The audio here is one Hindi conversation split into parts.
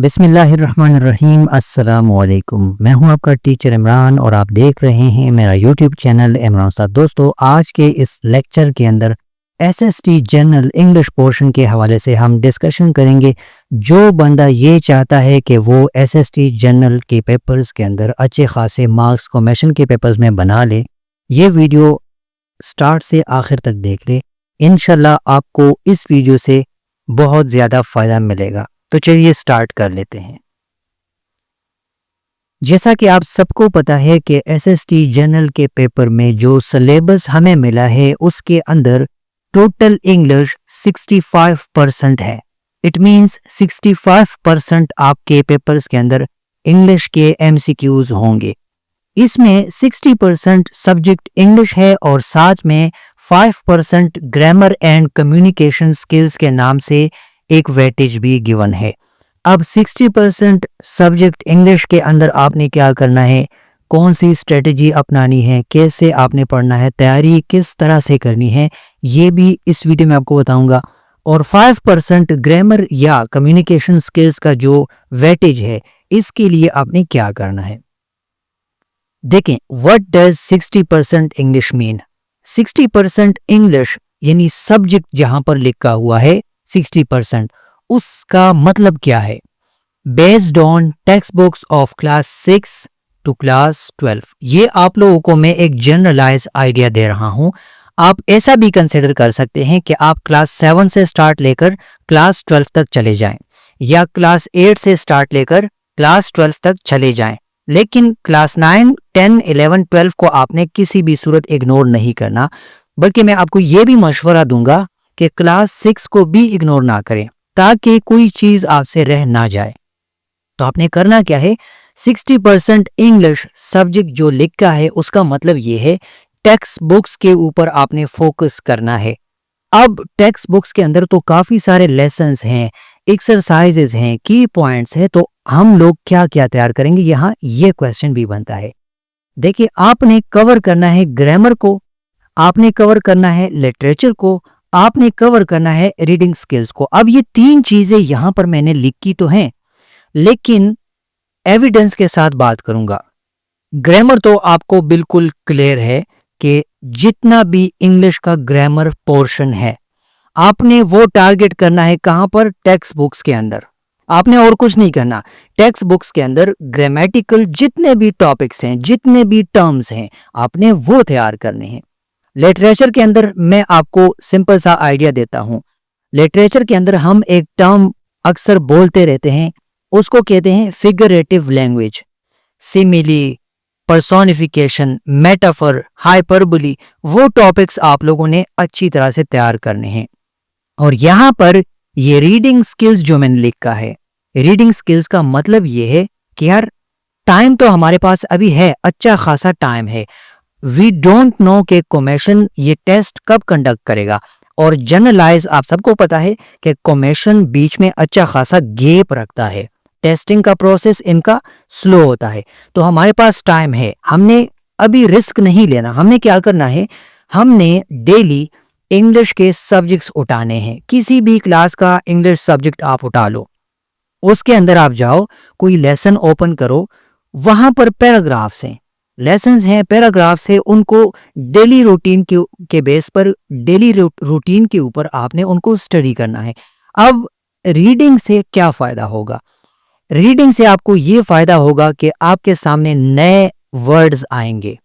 बिस्मिल्लाहिर्रहमानिर्रहीम। अस्सलामुअलैकुम। मैं हूं आपका टीचर इमरान और आप देख रहे हैं मेरा यूट्यूब चैनल इमरान उस्ताद। दोस्तों, आज के इस लेक्चर के अंदर एसएसटी जनरल इंग्लिश पोर्शन के हवाले से हम डिस्कशन करेंगे। जो बंदा ये चाहता है कि वो एसएसटी जनरल के पेपर्स के अंदर अच्छे खासे मार्क्स क्वेश्चन के पेपर्स में बना ले, ये वीडियो स्टार्ट से आखिर तक देख ले। इंशाल्लाह आपको इस वीडियो से बहुत ज़्यादा फ़ायदा मिलेगा। तो चलिए स्टार्ट कर लेते हैं। जैसा कि आप सबको पता है कि एसएसटी जनरल के पेपर में जो सिलेबस हमें मिला है उसके अंदर टोटल इंग्लिश 65% है। इट मींस 65% आपके पेपर्स के अंदर इंग्लिश के एमसीक्यूज होंगे। इसमें 60% सब्जेक्ट इंग्लिश है और साथ में 5% ग्रामर एंड कम्युनिकेशन स्किल्स के नाम से एक वेटेज भी गिवन है। अब 60% सब्जेक्ट इंग्लिश के अंदर आपने क्या करना है, कौन सी स्ट्रेटजी अपनानी है, कैसे आपने पढ़ना है, तैयारी किस तरह से करनी है, ये भी इस वीडियो में आपको बताऊंगा। और 5% ग्रामर या कम्युनिकेशन स्किल्स का जो वेटेज है, इसके लिए आपने क्या करना है। देखें, what does 60% English mean. 60% English यानी सब्जेक्ट जहां पर लिखा हुआ है 60%, उसका मतलब क्या है। Based on textbooks of class 6 to class 12, ये आप लोगों को मैं एक जनरलाइज आइडिया दे रहा हूं। आप ऐसा भी कंसिडर कर सकते हैं कि आप क्लास 7 से स्टार्ट लेकर क्लास 12 तक चले जाएं, या क्लास 8 से स्टार्ट लेकर क्लास 12 तक चले जाएं। लेकिन क्लास 9, 10, 11, 12 को आपने किसी भी सूरत इग्नोर नहीं करना, बल्कि मैं आपको यह भी मशवरा दूंगा कि क्लास 6 को भी इग्नोर ना करें, ताकि कोई चीज आपसे रह ना जाए। तो आपने करना क्या है, 60% इंग्लिश सब्जेक्ट जो लिखा है उसका मतलब ये है टेक्स्ट बुक्स के ऊपर आपने फोकस करना है। अब टेक्स्ट बुक्स के अंदर तो काफी सारे लेसन्स हैं, एक्सरसाइजेज हैं, की पॉइंट्स हैं, तो हम लोग क्या क्या तैयार करेंगे, यहाँ ये क्वेश्चन भी बनता है। देखिए, आपने कवर करना है ग्रामर को, आपने कवर करना है लिटरेचर को, आपने कवर करना है रीडिंग स्किल्स को। अब ये तीन चीजें यहां पर मैंने लिखी तो हैं, लेकिन एविडेंस के साथ बात करूंगा। ग्रामर तो आपको बिल्कुल क्लियर है कि जितना भी इंग्लिश का ग्रामर पोर्शन है आपने वो टारगेट करना है कहां पर, टेक्स्ट बुक्स के अंदर। आपने और कुछ नहीं करना। टेक्स्ट बुक्स के अंदर ग्रामेटिकल जितने भी टॉपिक्स हैं, जितने भी टर्म्स हैं, आपने वो तैयार करने हैं। लिटरेचर के अंदर मैं आपको सिंपल सा आइडिया देता हूं। लिटरेचर के अंदर हम एक टर्म अक्सर बोलते रहते हैं, उसको कहते हैं figurative language. Simile, personification, metaphor, hyperbole, वो टॉपिक्स आप लोगों ने अच्छी तरह से तैयार करने हैं। और यहां पर ये रीडिंग स्किल्स जो मैंने लिखा है, रीडिंग स्किल्स का मतलब ये है कि यार टाइम तो हमारे पास अभी है, अच्छा खासा टाइम है। वी डोंट नो कि कमीशन ये टेस्ट कब कंडक्ट करेगा, और जनरलाइज आप सबको पता है कि कमीशन बीच में अच्छा खासा गैप रखता है, टेस्टिंग का प्रोसेस इनका स्लो होता है। तो हमारे पास टाइम है, हमने अभी रिस्क नहीं लेना। हमने क्या करना है, हमने डेली इंग्लिश के सब्जेक्ट्स उठाने हैं। किसी भी क्लास का इंग्लिश सब्जेक्ट आप उठा लो, उसके अंदर आप जाओ, कोई लेसन ओपन करो, वहां पर पैराग्राफ्स हैं, लेसन्स हैं, पैराग्राफ्स है, उनको डेली रूटीन के बेस पर, डेली रूटीन के ऊपर आपने उनको स्टडी करना है। अब रीडिंग से क्या फायदा होगा, रीडिंग से आपको ये फायदा होगा कि आपके सामने नए वर्ड्स आएंगे,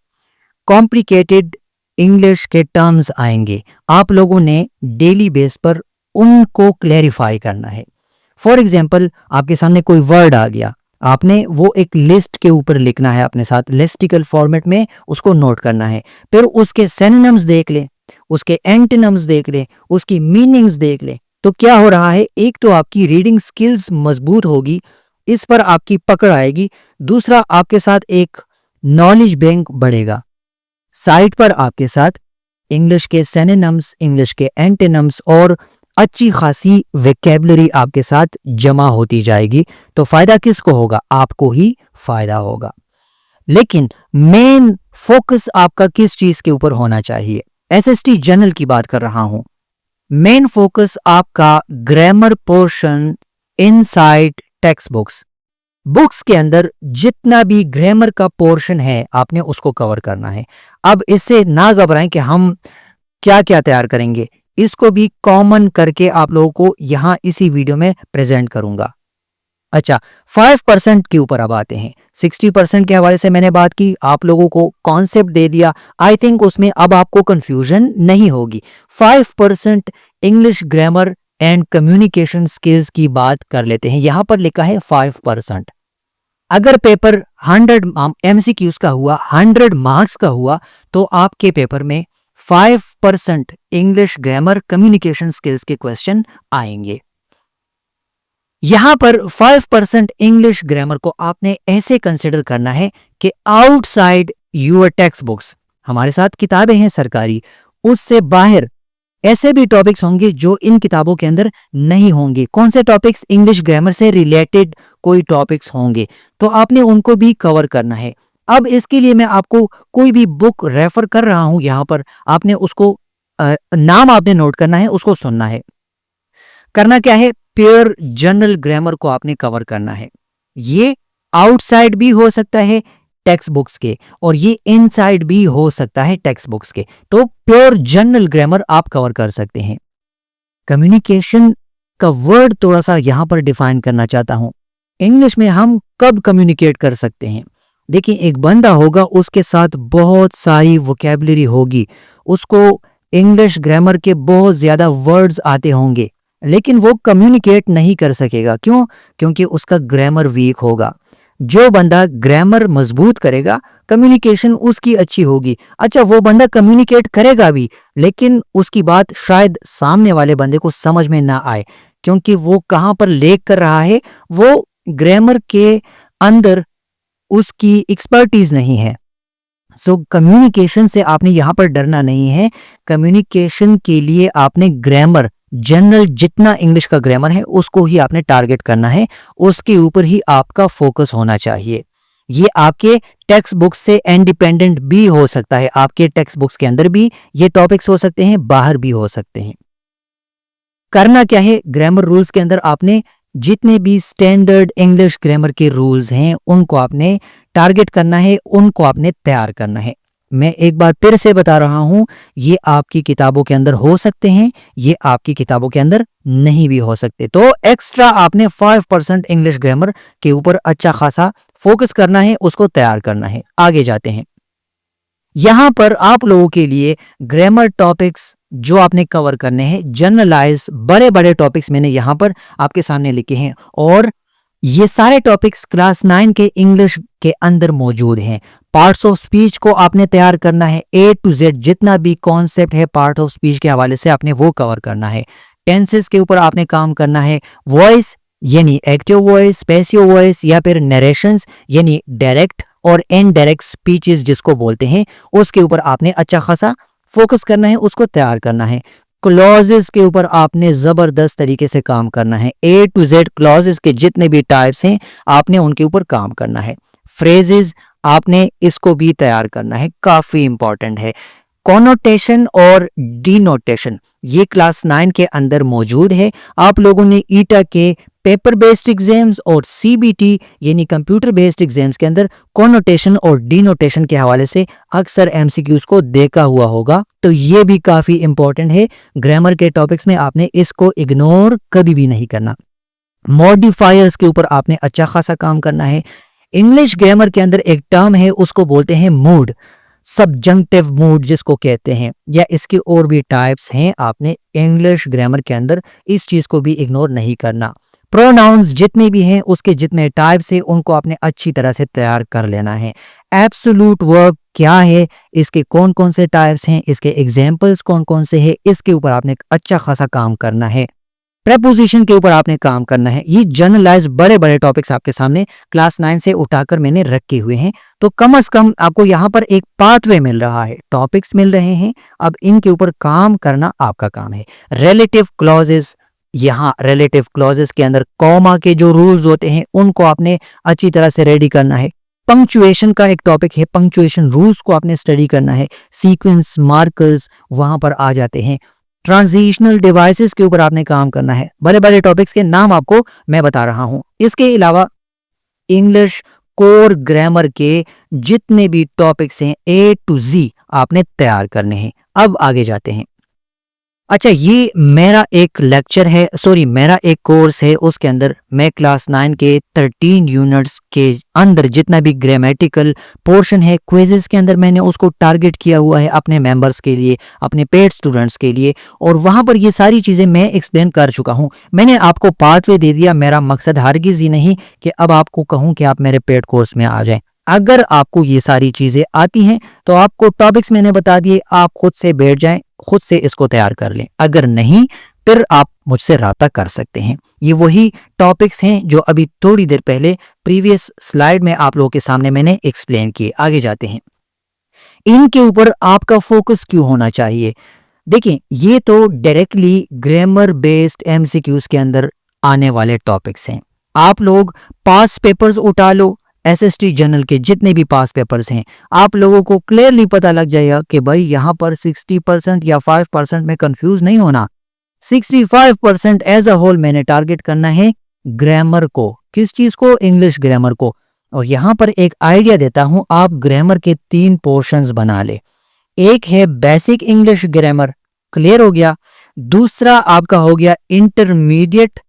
कॉम्प्लिकेटेड इंग्लिश के टर्म्स आएंगे, आप लोगों ने डेली बेस पर उनको क्लैरिफाई करना है। फॉर एग्जाम्पल, आपके सामने कोई वर्ड आ गया, आपने वो एक लिस्ट के ऊपर लिखना है, अपने साथ लिस्टिकल फॉर्मेट में उसको नोट करना है। फिर उसके सिनोनिम्स देख ले, उसके एंटोनिम्स देख ले, उसकी मीनिंग्स देख ले। तो क्या हो रहा है, एक तो आपकी रीडिंग स्किल्स मजबूत होगी, इस पर आपकी पकड़ आएगी। दूसरा, आपके साथ एक नॉलेज बैंक बढ़ेगा। साइड पर आपके साथ इंग्लिश के सिनोनिम्स, इंग्लिश के एंटोनिम्स और अच्छी खासी वोकैबुलरी आपके साथ जमा होती जाएगी। तो फायदा किसको होगा, आपको ही फायदा होगा। लेकिन मेन फोकस आपका किस चीज के ऊपर होना चाहिए, एसएसटी जनरल की बात कर रहा हूं। मेन फोकस आपका grammar portion inside text books. Books के अंदर जितना भी ग्रामर का पोर्शन है आपने उसको कवर करना है। अब इससे ना घबराएं कि हम क्या क्या तैयार करेंगे, इसको भी कॉमन करके आप लोगों को यहां इसी वीडियो में प्रेजेंट करूंगा। अच्छा, 5% के ऊपर अब आते हैं। 60% के हवाले से मैंने बात की, आप लोगों को कॉन्सेप्ट दे दिया। आई थिंक उसमें अब आपको कंफ्यूजन नहीं होगी। 5% English grammar and communication skills की बात कर लेते हैं। यहां पर लिखा है 5%। अगर पेपर 100 MCQs का हुआ, 100 मार्क्स का हुआ, तो आपके पेपर में 5% इंग्लिश ग्रामर कम्युनिकेशन स्किल्स के क्वेश्चन आएंगे। यहां पर 5% इंग्लिश ग्रामर को आपने ऐसे कंसिडर करना है कि आउटसाइड यूर टेक्स्ट बुक्स, हमारे साथ किताबें हैं सरकारी, उससे बाहर ऐसे भी टॉपिक्स होंगे जो इन किताबों के अंदर नहीं होंगे। कौन से टॉपिक्स? इंग्लिश ग्रामर से रिलेटेड कोई टॉपिक्स होंगे, तो आपने उनको भी कवर करना है। अब इसके लिए मैं आपको कोई भी बुक रेफर कर रहा हूं, यहां पर आपने उसको नाम आपने नोट करना है, उसको सुनना है। करना क्या है? प्योर जनरल ग्रामर को आपने कवर करना है। ये आउटसाइड भी हो सकता है टेक्स्ट बुक्स के, और ये इनसाइड भी हो सकता है टेक्स्ट बुक्स के। तो प्योर जनरल ग्रामर आप कवर कर सकते हैं। कम्युनिकेशन का वर्ड थोड़ा सा यहां पर डिफाइन करना चाहता हूं। इंग्लिश में हम कब कम्युनिकेट कर सकते हैं? देखिए, एक बंदा होगा, उसके साथ बहुत सारी वोकैबुलरी होगी, उसको इंग्लिश ग्रामर के बहुत ज्यादा वर्ड्स आते होंगे, लेकिन वो कम्युनिकेट नहीं कर सकेगा। क्यों? क्योंकि उसका ग्रामर वीक होगा। जो बंदा ग्रामर मजबूत करेगा, कम्युनिकेशन उसकी अच्छी होगी। अच्छा, वो बंदा कम्युनिकेट करेगा भी, लेकिन उसकी बात शायद सामने वाले बंदे को समझ में ना आए, क्योंकि वो कहां पर लेक कर रहा है, वो ग्रामर के अंदर उसकी एक्सपर्टीज नहीं है। सो कम्युनिकेशन से आपने यहां पर डरना नहीं है। कम्युनिकेशन के लिए आपने ग्रामर, जनरल जितना इंग्लिश का ग्रामर है उसको ही आपने टारगेट करना है, उसके ऊपर ही आपका फोकस होना चाहिए। ये आपके टेक्स्ट बुक्स से इंडिपेंडेंट भी हो सकता है, आपके टेक्स्ट बुक्स के अंदर भी ये टॉपिक्स हो सकते हैं, बाहर भी हो सकते हैं। करना क्या है? ग्रामर रूल्स के अंदर आपने जितने भी स्टैंडर्ड इंग्लिश ग्रामर के रूल्स हैं उनको आपने टारगेट करना है, उनको आपने तैयार करना है। मैं एक बार फिर से बता रहा हूं, ये आपकी किताबों के अंदर हो सकते हैं, ये आपकी किताबों के अंदर नहीं भी हो सकते। तो एक्स्ट्रा आपने 5% इंग्लिश ग्रामर के ऊपर अच्छा खासा फोकस करना है, उसको तैयार करना है। आगे जाते हैं। यहां पर आप लोगों के लिए ग्रामर टॉपिक्स जो आपने कवर करने हैं, जनरलाइज बड़े बड़े टॉपिक्स मैंने यहां पर आपके सामने लिखे हैं, और ये सारे टॉपिक्स क्लास 9 के इंग्लिश के अंदर मौजूद हैं। पार्ट्स ऑफ स्पीच को आपने तैयार करना है, A to Z जितना भी कॉन्सेप्ट है पार्ट ऑफ स्पीच के हवाले से आपने वो कवर करना है। टेंसेस के ऊपर आपने काम करना है। वॉइस यानी एक्टिव वॉइस, पैसिव वॉइस, या फिर नरेशंस यानी डायरेक्ट और इनडायरेक्ट स्पीचेस जिसको बोलते हैं, उसके ऊपर आपने अच्छा खासा फोकस करना है, उसको तैयार करना है। क्लॉजेस के ऊपर आपने जबरदस्त तरीके से काम करना है। A to Z क्लॉजेस के जितने भी टाइप्स हैं आपने उनके ऊपर काम करना है। फ्रेजेस आपने इसको भी तैयार करना है, काफी इंपॉर्टेंट है। कॉनोटेशन और डिनोटेशन ये क्लास 9 के अंदर मौजूद है। आप लोगों ने ईटा के पेपर बेस्ड एग्जाम्स और CBT यानी कंप्यूटर बेस्ड एग्जाम्स के अंदर कॉनोटेशन और डिनोटेशन के हवाले से अक्सर MCQs को देखा हुआ होगा, तो ये भी काफी इंपॉर्टेंट है। ग्रामर के टॉपिक्स में आपने इसको इग्नोर कभी भी नहीं करना। मॉडिफायर्स के ऊपर आपने अच्छा खासा काम करना है। इंग्लिश ग्रामर के अंदर एक टर्म है, उसको बोलते हैं मूड, सब्जंक्टिव मूड जिसको कहते हैं, या इसके और भी टाइप्स हैं। आपने इंग्लिश ग्रामर के अंदर इस चीज को भी इग्नोर नहीं करना। प्रोनाउंस जितने भी हैं उसके जितने टाइप्स हैं उनको आपने अच्छी तरह से तैयार कर लेना है। एब्सोल्यूट वर्ब क्या है, इसके कौन कौन से टाइप्स हैं, इसके एग्जाम्पल्स कौन कौन से हैं, इसके ऊपर आपने अच्छा खासा काम करना है। प्रेपोजिशन के ऊपर आपने काम करना है। ये जनरलाइज बड़े बड़े टॉपिक्स आपके सामने क्लास 9 से उठाकर मैंने रखे हुए हैं, तो कम से कम आपको यहाँ पर एक पाथवे मिल रहा है, टॉपिक्स मिल रहे हैं। अब इनके ऊपर काम करना आपका काम है। रिलेटिव क्लॉजेस, यहाँ रिलेटिव क्लॉजेस के अंदर कॉमा के जो रूल्स होते हैं उनको आपने अच्छी तरह से रेडी करना है। पंक्चुएशन का एक टॉपिक है, पंक्चुएशन रूल्स को आपने स्टडी करना है। सीक्वेंस मार्कर्स वहां पर आ जाते हैं। ट्रांजिशनल डिवाइसेस के ऊपर आपने काम करना है। बड़े बड़े टॉपिक्स के नाम आपको मैं बता रहा हूं। इसके अलावा इंग्लिश कोर ग्रामर के जितने भी टॉपिक्स हैं A to Z आपने तैयार करने हैं। अब आगे जाते हैं। अच्छा, ये मेरा एक लेक्चर है, सॉरी मेरा एक कोर्स है, उसके अंदर मैं क्लास 9 के 13 यूनिट्स के अंदर जितना भी ग्रामेटिकल पोर्शन है क्विज़ेस के अंदर मैंने उसको टारगेट किया हुआ है अपने मेंबर्स के लिए, अपने पेड स्टूडेंट्स के लिए, और वहाँ पर ये सारी चीज़ें मैं एक्सप्लेन कर चुका हूँ। मैंने आपको पाथवे दे दिया। मेरा मकसद हरगिज़ ही नहीं कि अब आपको कहूँ कि आप मेरे पेड कोर्स में आ जाएं। अगर आपको ये सारी चीज़ें आती हैं तो आपको टॉपिक्स मैंने बता दिए, आप खुद से बैठ जाएं, खुद से इसको तैयार कर लें। अगर नहीं फिर आप मुझसे राब्ता कर सकते हैं। ये वही टॉपिक्स हैं जो अभी थोड़ी देर पहले प्रीवियस स्लाइड में आप लोगों के सामने मैंने एक्सप्लेन किए। आगे जाते हैं। इनके ऊपर आपका फोकस क्यों होना चाहिए? देखिए, ये तो डायरेक्टली ग्रामर बेस्ड एमसीक्यूज के अंदर आने वाले टॉपिक्स हैं। आप लोग पास पेपर्स उठा लो, एसएसटी जनरल के जितने भी पास पेपर्स हैं, आप लोगों को क्लियरली पता लग जाएगा कि भाई यहाँ पर 60% या 5% में कंफ्यूज नहीं होना। 65% एज अ होल मैंने टारगेट करना है ग्रामर को। किस चीज को? इंग्लिश ग्रामर को। और यहाँ पर एक आइडिया देता हूं, आप ग्रामर के 3 पोर्शंस बना ले। एक है बेसिक इंग्लिश ग्रामर, क्लियर हो गया। दूसरा आपका हो गया इंटरमीडिएट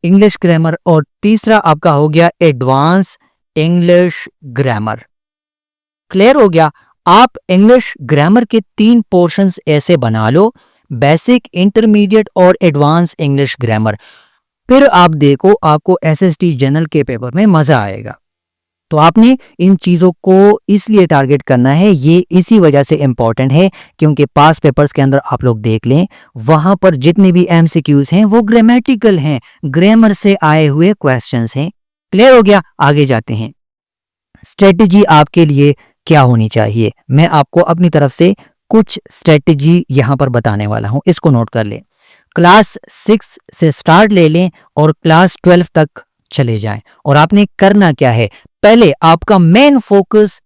इंग्लिश ग्रामर, और तीसरा आपका हो गया एडवांस इंग्लिश ग्रामर। क्लियर हो गया। आप इंग्लिश ग्रामर के 3 पोर्शंस ऐसे बना लो, बेसिक, इंटरमीडिएट और एडवांस इंग्लिश ग्रामर। फिर आप देखो आपको एसएसटी जनरल के पेपर में मजा आएगा। तो आपने इन चीजों को इसलिए टारगेट करना है, ये इसी वजह से इंपॉर्टेंट है क्योंकि पास पेपर्स के अंदर आप लोग देख लें, वहां पर जितने भी एमसीक्यूज हैं वो ग्रामेटिकल हैं, ग्रामर से आए हुए क्वेश्चंस हैं। क्लियर हो गया। आगे जाते हैं। स्ट्रेटजी आपके लिए क्या होनी चाहिए? मैं आपको अपनी तरफ से कुछ स्ट्रेटजी यहां पर बताने वाला हूं, इसको नोट कर लें। क्लास 6 से स्टार्ट ले लें और क्लास 12 तक चले जाएं। और आपने करना क्या है? पहले आपका मेन फोकस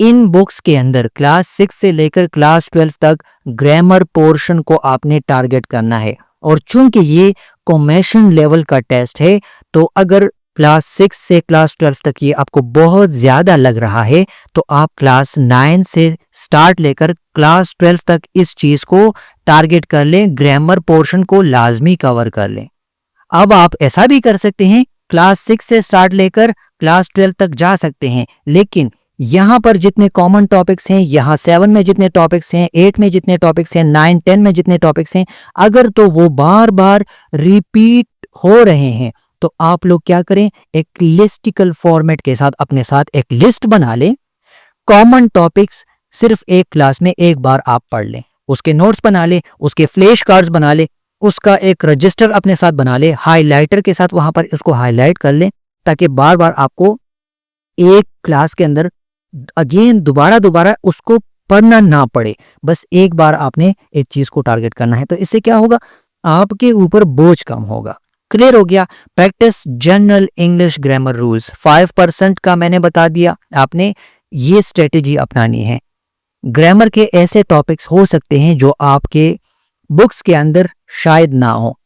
इन बुक्स के अंदर क्लास 6 से लेकर क्लास 12 तक ग्रामर पोर्शन को आपने टारगेट करना है। और चूंकि ये कॉम्बिनेशन लेवल का टेस्ट है, तो अगर क्लास 6 से क्लास 12 तक ये आपको बहुत ज्यादा लग रहा है तो आप क्लास 9 से स्टार्ट लेकर क्लास 12 तक इस चीज को टारगेट कर लें, ग्रामर पोर्शन को लाजमी कवर कर लें। अब आप ऐसा भी कर सकते हैं, क्लास 6 से स्टार्ट लेकर क्लास 12 तक जा सकते हैं, लेकिन यहाँ पर जितने कॉमन टॉपिक्स हैं, यहाँ 7 में जितने टॉपिक्स हैं, 8 में जितने टॉपिक्स हैं, 9, 10 में जितने टॉपिक्स हैं, अगर तो वो बार बार रिपीट हो रहे हैं तो आप लोग क्या करें, एक लिस्टिकल फॉर्मेट के साथ अपने साथ एक लिस्ट बना लें। कॉमन टॉपिक्स सिर्फ एक क्लास में एक बार आप पढ़ लें, उसके नोट्स बना ले, उसके फ्लैश कार्ड्स बना ले, उसका एक रजिस्टर अपने साथ बना ले, हाइलाइटर के साथ वहां पर इसको हाईलाइट कर ले, ताकि बार बार आपको एक क्लास के अंदर अगेन दोबारा उसको पढ़ना ना पड़े। बस एक बार आपने एक चीज को टारगेट करना है, तो इससे क्या होगा, आपके ऊपर बोझ कम होगा। क्लियर हो गया। Practice general English grammar rules 5% का मैंने बता दिया, आपने ये स्ट्रेटेजी अपनानी है। ग्रामर के ऐसे टॉपिक्स हो सकते हैं जो आपके बुक्स के अंदर शायद ना हो,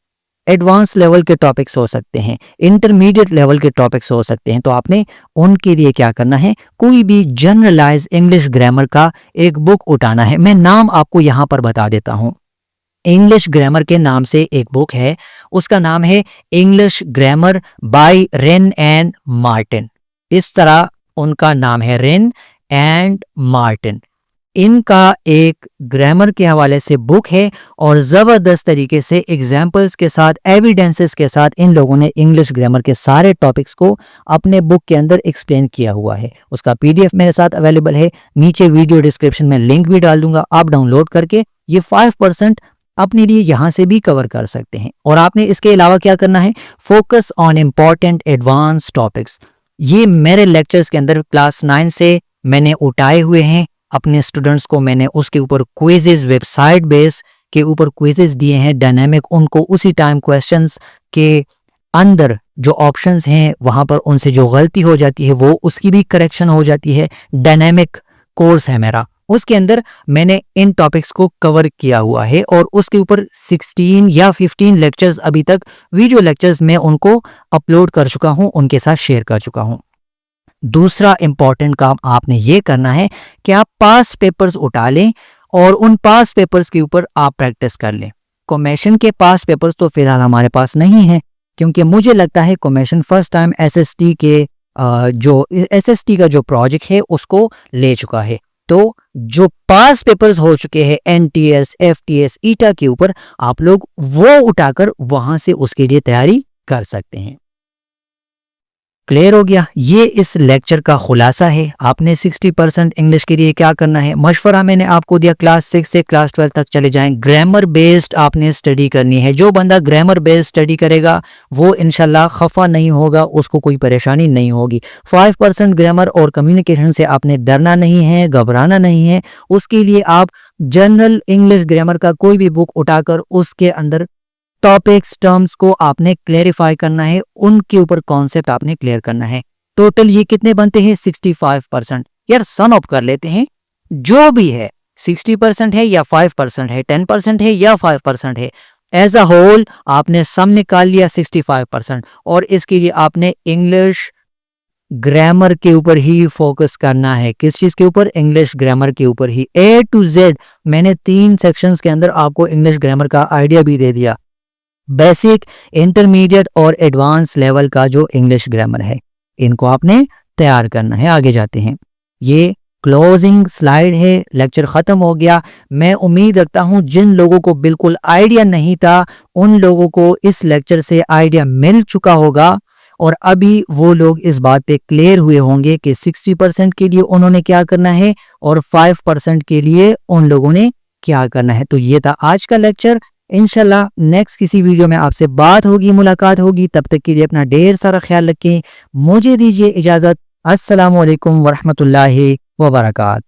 एडवांस लेवल के टॉपिक्स हो सकते हैं, इंटरमीडिएट लेवल के टॉपिक्स हो सकते हैं, तो आपने उनके लिए क्या करना है, कोई भी जनरलाइज इंग्लिश ग्रामर का एक बुक उठाना है। मैं नाम आपको यहां पर बता देता हूं। इंग्लिश ग्रामर के नाम से एक बुक है, उसका नाम है English grammar bye rain and Martin. इस तरह उनका नाम है, रेन एंड मार्टिन। इनका एक ग्रामर के हवाले से बुक है और जबरदस्त तरीके से एग्जाम्पल्स के साथ, एविडेंसेस के साथ इन लोगों ने इंग्लिश ग्रामर के सारे टॉपिक्स को अपने बुक के अंदर एक्सप्लेन किया हुआ है। उसका पीडीएफ मेरे साथ अवेलेबल है, नीचे वीडियो डिस्क्रिप्शन में लिंक भी डाल दूंगा, आप डाउनलोड करके ये 5% अपने लिए यहां से भी कवर कर सकते हैं। और आपने इसके अलावा क्या करना है, focus on important advance topics. ये मेरे लेक्चर्स के अंदर क्लास 9 से मैंने उठाए हुए हैं, अपने स्टूडेंट्स को मैंने उसके ऊपर क्विजेज, वेबसाइट बेस के ऊपर क्विजेज दिए हैं डायनामिक, उनको उसी टाइम क्वेश्चंस के अंदर जो ऑप्शंस हैं वहां पर उनसे जो गलती हो जाती है वो उसकी भी करेक्शन हो जाती है। डायनामिक कोर्स है मेरा, उसके अंदर मैंने इन टॉपिक्स को कवर किया हुआ है और उसके ऊपर 16 या 15 लेक्चर्स अभी तक वीडियो लेक्चर्स में उनको अपलोड कर चुका हूं, उनके साथ शेयर कर चुका हूं। दूसरा इंपॉर्टेंट काम आपने ये करना है कि आप पास पेपर्स उठा लें और उन पास पेपर्स के ऊपर आप प्रैक्टिस कर लें। कॉमेशन के पास पेपर्स तो फिलहाल हमारे पास नहीं है, क्योंकि मुझे लगता है कॉमेशन फर्स्ट टाइम एसएसटी के जो एसएसटी का जो प्रोजेक्ट है उसको ले चुका है। तो जो पास पेपर्स हो चुके हैं एनटीएस, एफटीएस, ईटा के ऊपर, आप लोग वो उठाकर वहां से उसके लिए तैयारी कर सकते हैं। क्लियर हो गया? ये इस लेक्चर का खुलासा है। आपने 60% इंग्लिश के लिए क्या करना है, मशवरा मैंने आपको दिया, क्लास 6 से क्लास 12 तक चले जाएं। ग्रामर बेस्ड आपने स्टडी करनी है। जो बंदा ग्रामर बेस्ड स्टडी करेगा वो इंशाल्लाह खफा नहीं होगा, उसको कोई परेशानी नहीं होगी। 5% ग्रामर और कम्युनिकेशन से आपने डरना नहीं है, घबराना नहीं है। उसके लिए आप जनरल इंग्लिश ग्रामर का कोई भी बुक उठाकर उसके अंदर टॉपिक्स, टर्म्स को आपने क्लेरिफाई करना है, उनके ऊपर कॉन्सेप्ट आपने क्लियर करना है। टोटल ये कितने बनते हैं? 65%। यार सम अप कर लेते हैं, जो भी है 60% है या 5% है, 10% है या 5% है, एज अ होल आपने सम निकाल लिया 65%। और इसके लिए आपने इंग्लिश ग्रामर के ऊपर ही फोकस करना है। किस चीज के ऊपर? इंग्लिश ग्रामर के ऊपर ही। A to Z मैंने 3 सेक्शंस के अंदर आपको इंग्लिश ग्रामर का आइडिया भी दे दिया। बेसिक, इंटरमीडिएट और एडवांस लेवल का जो इंग्लिश ग्रामर है, इनको आपने तैयार करना है। आगे जाते हैं। ये क्लोजिंग स्लाइड है, लेक्चर खत्म हो गया। मैं उम्मीद रखता हूं जिन लोगों को बिल्कुल आइडिया नहीं था उन लोगों को इस लेक्चर से आइडिया मिल चुका होगा और अभी वो लोग इस बात पे क्लियर हुए होंगे कि 60% के लिए उन्होंने क्या करना है और 5% के लिए उन लोगों ने क्या करना है। तो ये था आज का लेक्चर। इंशाल्लाह नेक्स्ट किसी वीडियो में आपसे बात होगी, मुलाकात होगी। तब तक के लिए अपना ढेर सारा ख्याल रखें। मुझे दीजिए इजाजत। अस्सलामु अलैकुम वरहमतुल्लाहि वबरकात।